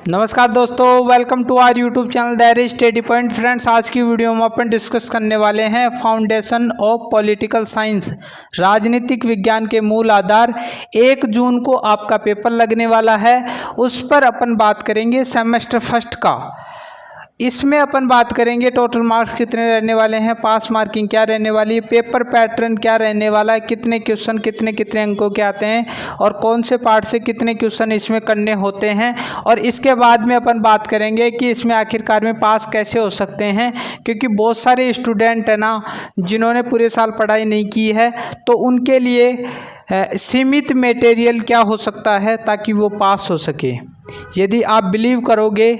नमस्कार दोस्तों, welcome to our YouTube channel diary study point. Friends, आज की वीडियो में अपन डिस्कस करने वाले हैं फाउंडेशन ऑफ पॉलिटिकल साइंस, राजनीतिक विज्ञान के मूल आधार। 1 जून को आपका पेपर लगने वाला है, उस पर अपन बात करेंगे सेमेस्टर फर्स्ट का। इसमें अपन बात करेंगे टोटल मार्क्स कितने रहने वाले हैं, पास मार्किंग क्या रहने वाली है, पेपर पैटर्न क्या रहने वाला है, कितने क्वेश्चन कितने कितने अंकों के आते हैं और कौन से पार्ट से कितने क्वेश्चन इसमें करने होते हैं। और इसके बाद में अपन बात करेंगे कि इसमें आखिरकार में पास कैसे हो सकते हैं, क्योंकि बहुत सारे स्टूडेंट है ना जिन्होंने पूरे साल पढ़ाई नहीं की है, तो उनके लिए सीमित मटेरियल क्या हो सकता है ताकि वो पास हो सके। यदि आप बिलीव करोगे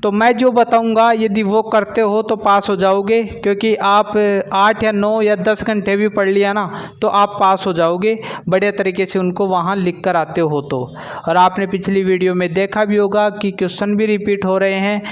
तो मैं जो बताऊंगा यदि वो करते हो तो पास हो जाओगे, क्योंकि आप 8 या 9 या 10 घंटे भी पढ़ लिया ना तो आप पास हो जाओगे बढ़िया तरीके से उनको वहाँ लिख कर आते हो तो। और आपने पिछली वीडियो में देखा भी होगा कि क्वेश्चन भी रिपीट हो रहे हैं।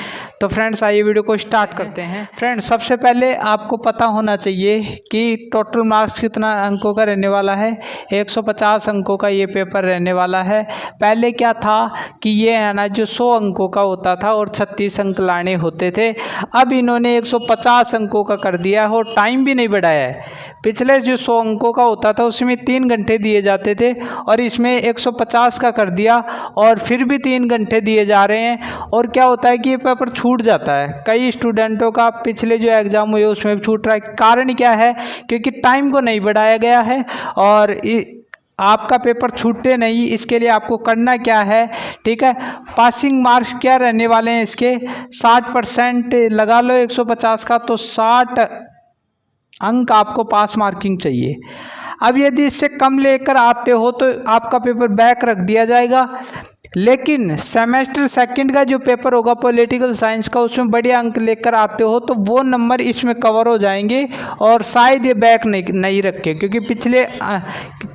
तो फ्रेंड्स, आइए वीडियो को स्टार्ट करते हैं। फ्रेंड्स, सबसे पहले आपको पता होना चाहिए कि टोटल मार्क्स कितना अंकों का रहने वाला है। 150 अंकों का ये पेपर रहने वाला है। पहले क्या था कि ये है ना जो 100 अंकों का होता था और 36 अंक लाने होते थे। अब इन्होंने 150 अंकों का कर दिया है और टाइम भी नहीं बढ़ाया है। पिछले जो 100 अंकों का होता था उसमें 3 घंटे दिए जाते थे और इसमें 150 का कर दिया और फिर भी 3 घंटे दिए जा रहे हैं। और क्या होता है कि ये पेपर छूट जाता है। कई स्टूडेंटों का पिछले जो एग्ज़ाम हुए उसमें छूट रहा है। कारण क्या है? क्योंकि टाइम को नहीं बढ़ाया गया है और आपका पेपर छूटे नहीं, इसके लिए आपको करना क्या है, ठीक है। पासिंग मार्क्स क्या रहने वाले हैं इसके, 60% लगा लो 150 का, तो 60 अंक आपको पास मार्किंग चाहिए। अब यदि इससे कम लेकर आते हो तो आपका पेपर बैक रख दिया जाएगा। लेकिन सेमेस्टर सेकंड का जो पेपर होगा पॉलिटिकल साइंस का, उसमें बढ़िया अंक लेकर आते हो तो वो नंबर इसमें कवर हो जाएंगे और शायद ये बैक नहीं रखे, क्योंकि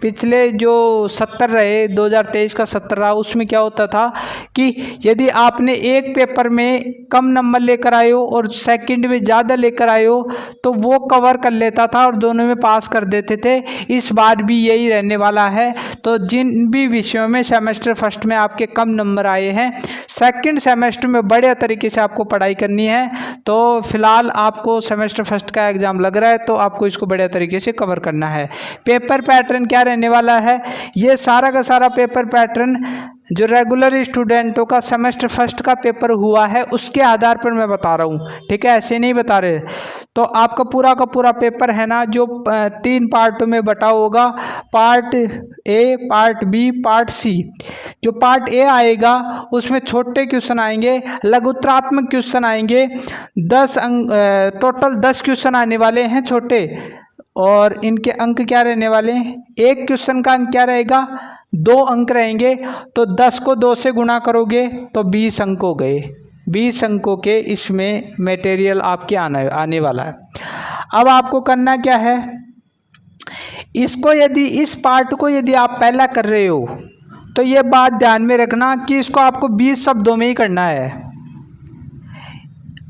पिछले जो 70 रहे, 2023 का 70 रहा, उसमें क्या होता था कि यदि आपने एक पेपर में कम नंबर लेकर आए हो और सेकंड में ज़्यादा लेकर आए हो तो वो कवर कर लेता था और दोनों में पास कर देते थे। इस बार भी यही रहने वाला है। तो जिन भी विषयों में सेमेस्टर फर्स्ट में आपके कम नंबर आए हैं, सेकंड सेमेस्टर में बढ़िया तरीके से आपको पढ़ाई करनी है। तो फिलहाल आपको सेमेस्टर फर्स्ट का एग्जाम लग रहा है तो आपको इसको बढ़िया तरीके से कवर करना है। पेपर पैटर्न क्या रहने वाला है, ये सारा का सारा पेपर पैटर्न जो रेगुलर स्टूडेंटों का सेमेस्टर फर्स्ट का पेपर हुआ है उसके आधार पर मैं बता रहा हूँ, ठीक है, ऐसे नहीं बता रहे। तो आपका पूरा का पूरा पेपर है ना जो 3 पार्टों में बटा होगा, part A, part B, part C. जो पार्ट ए आएगा उसमें छोटे क्वेश्चन आएंगे, लघुत्रात्मक क्वेश्चन आएंगे, 10 अंक, टोटल 10 क्वेश्चन आने वाले हैं छोटे। और इनके अंक क्या रहने वाले हैं, एक क्वेश्चन का अंक क्या रहेगा, 2 अंक रहेंगे। तो 10 को 2 से गुणा करोगे तो 20 अंक हो गए। 20 अंकों के इसमें मटेरियल आपके आने वाला है। अब आपको करना क्या है, इसको यदि इस पार्ट को यदि आप पहला कर रहे हो तो ये बात ध्यान में रखना कि इसको आपको 20 शब्दों में ही करना है।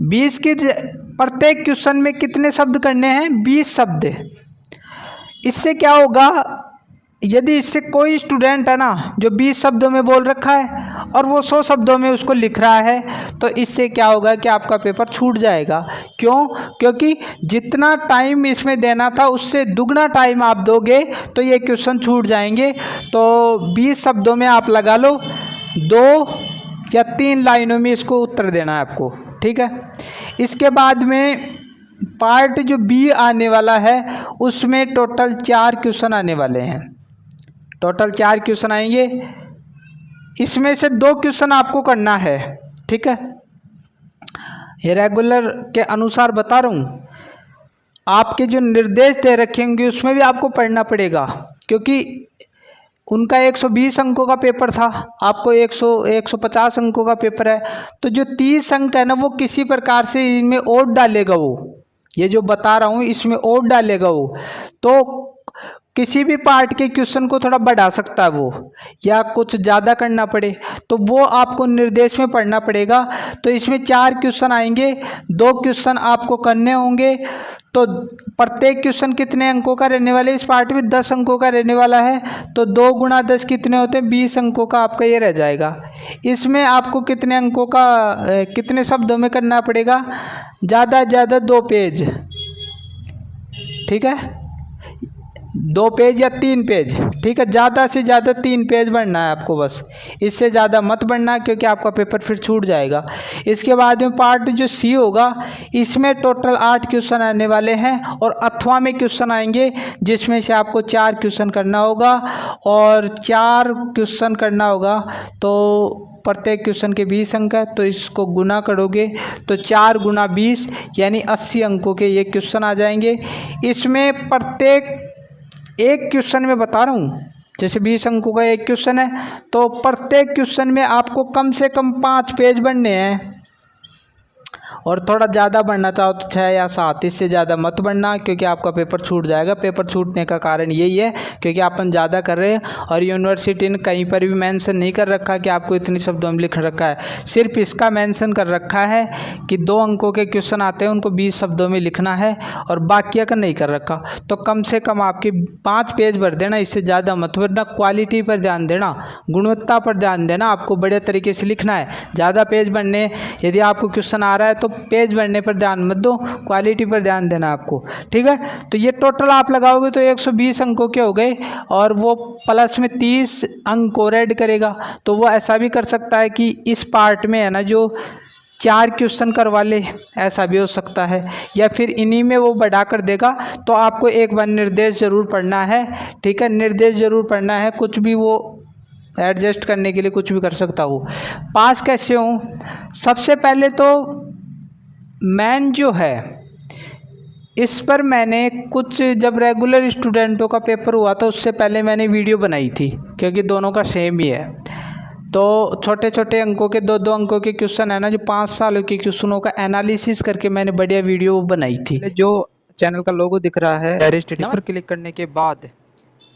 20 के प्रत्येक क्वेश्चन में कितने शब्द करने हैं, 20 शब्द। इससे क्या होगा, यदि इससे कोई स्टूडेंट है ना जो 20 शब्दों में बोल रखा है और वो 100 शब्दों में उसको लिख रहा है, तो इससे क्या होगा कि आपका पेपर छूट जाएगा। क्यों? क्योंकि जितना टाइम इसमें देना था उससे दुगना टाइम आप दोगे तो ये क्वेश्चन छूट जाएंगे। तो 20 शब्दों में आप लगा लो, 2 या 3 लाइनों में इसको उत्तर देना है आपको, ठीक है। इसके बाद में पार्ट जो बी आने वाला है उसमें टोटल 4 क्वेश्चन आने वाले हैं। टोटल 4 क्वेश्चन आएंगे, इसमें से 2 क्वेश्चन आपको करना है, ठीक है। ये रेगुलर के अनुसार बता रहा हूँ, आपके जो निर्देश दे रखे होंगे उसमें भी आपको पढ़ना पड़ेगा, क्योंकि उनका 120 अंकों का पेपर था, आपको 150 अंकों का पेपर है। तो जो 30 अंक है ना वो किसी प्रकार से इनमें और डालेगा, वो ये जो बता रहा हूँ इसमें और डालेगा वो। तो किसी भी पार्ट के क्वेश्चन को थोड़ा बढ़ा सकता है वो, या कुछ ज़्यादा करना पड़े तो वो आपको निर्देश में पढ़ना पड़ेगा। तो इसमें 4 क्वेश्चन आएंगे, 2 क्वेश्चन आपको करने होंगे। तो प्रत्येक क्वेश्चन कितने अंकों का रहने वाले, इस पार्ट में 10 अंकों का रहने वाला है। तो 2 गुणा 10 कितने होते हैं, 20 अंकों का आपका ये रह जाएगा। इसमें आपको कितने अंकों का कितने शब्दों में करना पड़ेगा, ज़्यादा से ज़्यादा 2 पेज, ठीक है, 2 पेज या 3 पेज, ठीक है, ज़्यादा से ज़्यादा 3 पेज बढ़ना है आपको, बस इससे ज़्यादा मत बढ़ना क्योंकि आपका पेपर फिर छूट जाएगा। इसके बाद में पार्ट जो सी होगा, इसमें टोटल 8 क्वेश्चन आने वाले हैं और अथवा में क्वेश्चन आएंगे, जिसमें से आपको 4 क्वेश्चन करना होगा। और 4 क्वेश्चन करना होगा तो प्रत्येक क्वेश्चन के 20 अंक है, तो इसको गुना करोगे तो 4 गुना 20 यानी 80 अंकों के ये क्वेश्चन आ जाएंगे। इसमें प्रत्येक एक क्वेश्चन में बता रहा हूँ, जैसे 20 अंकों का एक क्वेश्चन है तो प्रत्येक क्वेश्चन में आपको कम से कम 5 पेज बनने हैं, और थोड़ा ज़्यादा बढ़ना चाहो तो 6 या 7, इससे ज़्यादा मत बढ़ना क्योंकि आपका पेपर छूट जाएगा। पेपर छूटने का कारण यही है क्योंकि अपन ज़्यादा कर रहे हैं, और यूनिवर्सिटी ने कहीं पर भी मेंशन नहीं कर रखा कि आपको इतनी शब्दों में लिख रखा है, सिर्फ इसका मेंशन कर रखा है कि 2 अंकों के क्वेश्चन आते हैं उनको 20 शब्दों में लिखना है, और बाकी का नहीं कर रखा। तो कम से कम आपके 5 पेज भर देना, इससे ज़्यादा मत भरना। क्वालिटी पर ध्यान देना, गुणवत्ता पर ध्यान देना, आपको बड़े तरीके से लिखना है। ज़्यादा पेज भरने, यदि आपको क्वेश्चन आ रहा है तो पेज भरने पर ध्यान मत दो, क्वालिटी पर ध्यान देना आपको, ठीक है। तो ये टोटल आप लगाओगे तो 120 अंकों के हो गए, और वो प्लस में 30 अंक को ऐड करेगा। तो वो ऐसा भी कर सकता है कि इस पार्ट में है ना जो 4 क्वेश्चन करवा ले, ऐसा भी हो सकता है, या फिर इन्हीं में वो बढ़ा कर देगा। तो आपको एक बार निर्देश ज़रूर पढ़ना है, ठीक है, निर्देश ज़रूर पढ़ना है। कुछ भी वो एडजस्ट करने के लिए कुछ भी कर सकता हूँ। पास कैसे हूँ, सबसे पहले तो मैन जो है इस पर मैंने कुछ, जब रेगुलर स्टूडेंटों का पेपर हुआ था उससे पहले मैंने वीडियो बनाई थी, क्योंकि दोनों का सेम ही है। तो छोटे छोटे अंकों के 2-2 अंकों के क्वेश्चन है ना, जो 5 सालों के क्वेश्चनों का एनालिसिस करके मैंने बढ़िया वीडियो बनाई थी। जो चैनल का लोगो दिख रहा है डायरेक्ट स्टडी पर क्लिक करने के बाद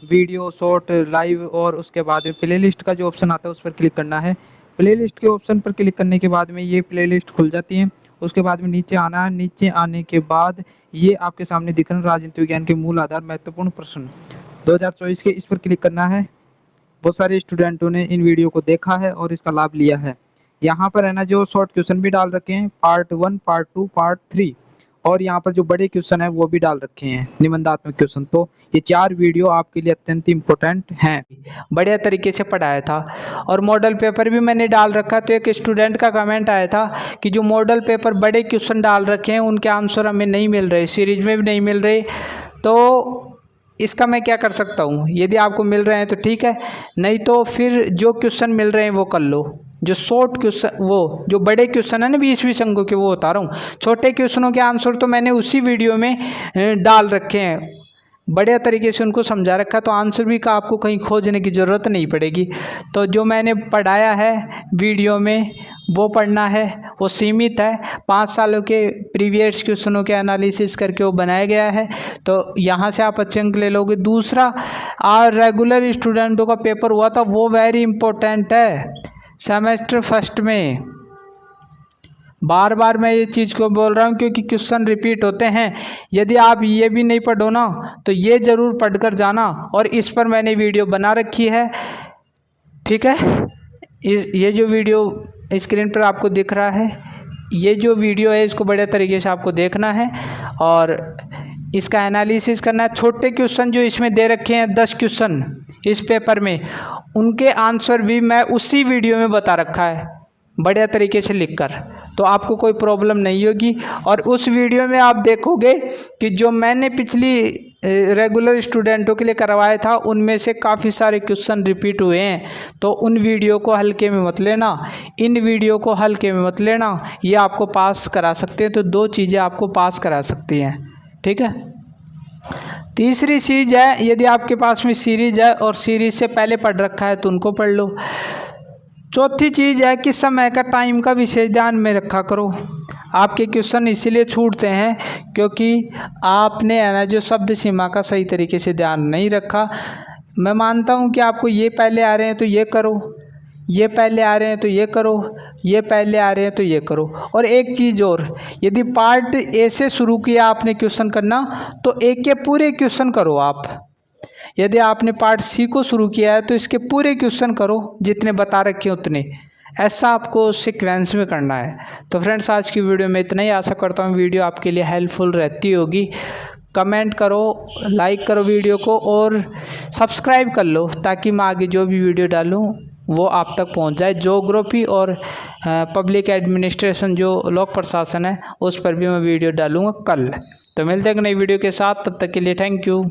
वीडियो, शॉर्ट, लाइव, और उसके बाद में प्लेलिस्ट का जो ऑप्शन आता है उस पर क्लिक करना है। प्लेलिस्ट के ऑप्शन पर क्लिक करने के बाद में ये प्लेलिस्ट खुल जाती है। उसके बाद में नीचे आना है, नीचे आने के बाद ये आपके सामने दिख रहा है राजनीति विज्ञान के मूल आधार महत्वपूर्ण प्रश्न 2024 के, इस पर क्लिक करना है। बहुत सारे स्टूडेंटों ने इन वीडियो को देखा है और इसका लाभ लिया है। यहाँ पर है ना जो शॉर्ट क्वेश्चन भी डाल रखे हैं, पार्ट 1, पार्ट 2, पार्ट 3, और यहाँ पर जो बड़े क्वेश्चन है वो भी डाल रखे हैं, निबंधात्मक क्वेश्चन। तो ये 4 वीडियो आपके लिए अत्यंत इम्पोर्टेंट हैं। बढ़िया तरीके से पढ़ाया था, और मॉडल पेपर भी मैंने डाल रखा। तो एक स्टूडेंट का कमेंट आया था कि जो मॉडल पेपर बड़े क्वेश्चन डाल रखे हैं उनके आंसर हमें नहीं मिल रहे, सीरीज में भी नहीं मिल रहे। तो इसका मैं क्या कर सकता हूँ, यदि आपको मिल रहे हैं तो ठीक है, नहीं तो फिर जो क्वेश्चन मिल रहे हैं वो कर लो। जो शॉर्ट क्वेश्चन, वो जो बड़े क्वेश्चन है ना 20-20 अंकों के, वो बता रहा हूँ। छोटे क्वेश्चनों के आंसर तो मैंने उसी वीडियो में डाल रखे हैं, बढ़िया तरीके से उनको समझा रखा, तो आंसर भी का आपको कहीं खोजने की ज़रूरत नहीं पड़ेगी। तो जो मैंने पढ़ाया है वीडियो में वो पढ़ना है, वो सीमित है। 5 सालों के प्रीवियस क्वेश्चनों के एनालिसिस करके वो बनाया गया है, तो यहाँ से आप अच्छे अंक ले लोगे। दूसरा, रेगुलर स्टूडेंटों का पेपर हुआ था, वो वेरी इंपॉर्टेंट है सेमेस्टर फर्स्ट में। बार बार मैं ये चीज़ को बोल रहा हूँ क्योंकि क्वेश्चन रिपीट होते हैं। यदि आप ये भी नहीं पढ़ो ना तो ये ज़रूर पढ़ कर जाना, और इस पर मैंने वीडियो बना रखी है, ठीक है। ये जो वीडियो स्क्रीन पर आपको दिख रहा है, ये जो वीडियो है इसको बढ़िया तरीके से आपको देखना है और इसका एनालिसिस करना है। छोटे क्वेश्चन जो इसमें दे रखे हैं 10 क्वेश्चन इस पेपर में, उनके आंसर भी मैं उसी वीडियो में बता रखा है बढ़िया तरीके से लिखकर, तो आपको कोई प्रॉब्लम नहीं होगी। और उस वीडियो में आप देखोगे कि जो मैंने पिछली रेगुलर स्टूडेंटों के लिए करवाया था उनमें से काफ़ी सारे क्वेश्चन रिपीट हुए हैं। तो उन वीडियो को हल्के में मत लेना, इन वीडियो को हल्के में मत लेना, ये आपको पास करा सकते हैं। तो 2 चीज़ें आपको पास करा सकती हैं, ठीक है। तीसरी चीज़ है, यदि आपके पास में सीरीज है और सीरीज से पहले पढ़ रखा है तो उनको पढ़ लो। चौथी चीज़ है कि समय का, टाइम का विशेष ध्यान में रखा करो। आपके क्वेश्चन इसीलिए छूटते हैं क्योंकि आपने है ना जो शब्द सीमा का सही तरीके से ध्यान नहीं रखा। मैं मानता हूं कि आपको ये पहले आ रहे हैं तो ये करो, ये पहले आ रहे हैं तो ये करो, ये पहले आ रहे हैं तो ये करो। और एक चीज़ और, यदि पार्ट ए से शुरू किया आपने क्वेश्चन करना तो एक के पूरे क्वेश्चन करो आप। यदि आपने पार्ट सी को शुरू किया है तो इसके पूरे क्वेश्चन करो, जितने बता रखे हैं उतने। ऐसा आपको सीक्वेंस में करना है। तो फ्रेंड्स आज की वीडियो में इतना ही। आशा करता हूँ वीडियो आपके लिए हेल्पफुल रहती होगी। कमेंट करो, लाइक करो वीडियो को और सब्सक्राइब कर लो ताकि मैं आगे जो भी वीडियो डालूँ वो आप तक पहुंच जाए। ज्योग्राफी और पब्लिक एडमिनिस्ट्रेशन जो लोक प्रशासन है उस पर भी मैं वीडियो डालूँगा कल। तो मिलते हैं एक नई वीडियो के साथ, तब तक के लिए थैंक यू।